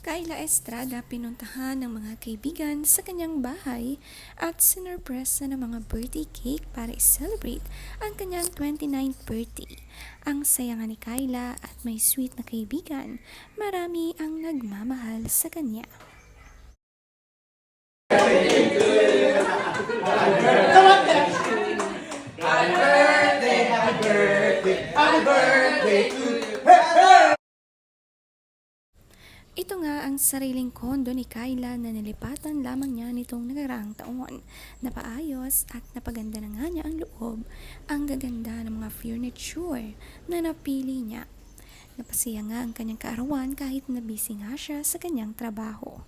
Kayla Estrada pinuntahan ng mga kaibigan sa kanyang bahay at sinurpresa ng mga birthday cake para i-celebrate ang kanyang 29th birthday. Ang saya nga ni Kayla at may sweet na kaibigan, marami ang nagmamahal sa kanya. Happy birthday to you. Ito nga ang sariling kondo ni Kayla na nilipatan lamang niya nitong nakaraang taon. Napaayos at napaganda na nga niya ang loob, ang gaganda ng mga furniture na napili niya. Napasaya nga ang kanyang kaarawan kahit na busy nga siya sa kanyang trabaho.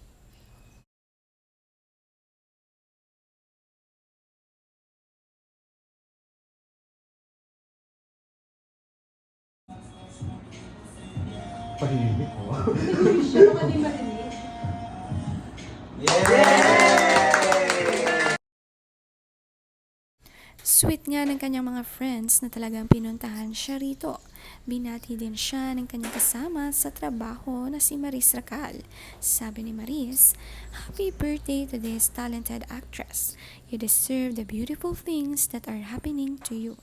Pahimik ko. Sweet nga ng kanyang mga friends na talagang pinuntahan siya rito. Binati din siya ng kanyang kasama sa trabaho na si Maris Racal. Sabi ni Maris, "Happy birthday to this talented actress. You deserve the beautiful things that are happening to you."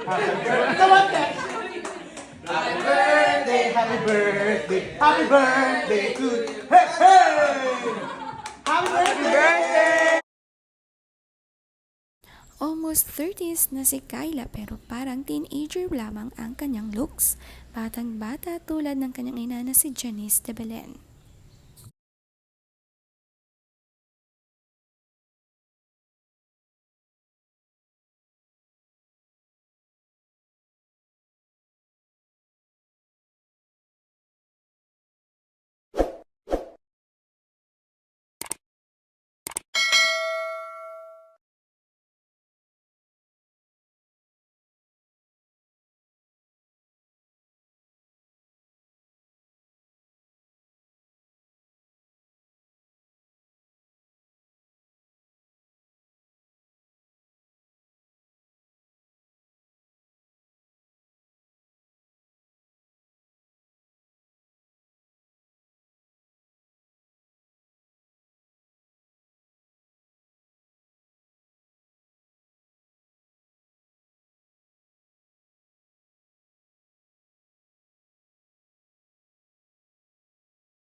Happy birthday to you. Hey, hey! Happy birthday! Almost 30s na si Kayla pero parang teenager lamang ang kanyang looks. Batang-bata tulad ng kanyang ina na si Janice de Belen.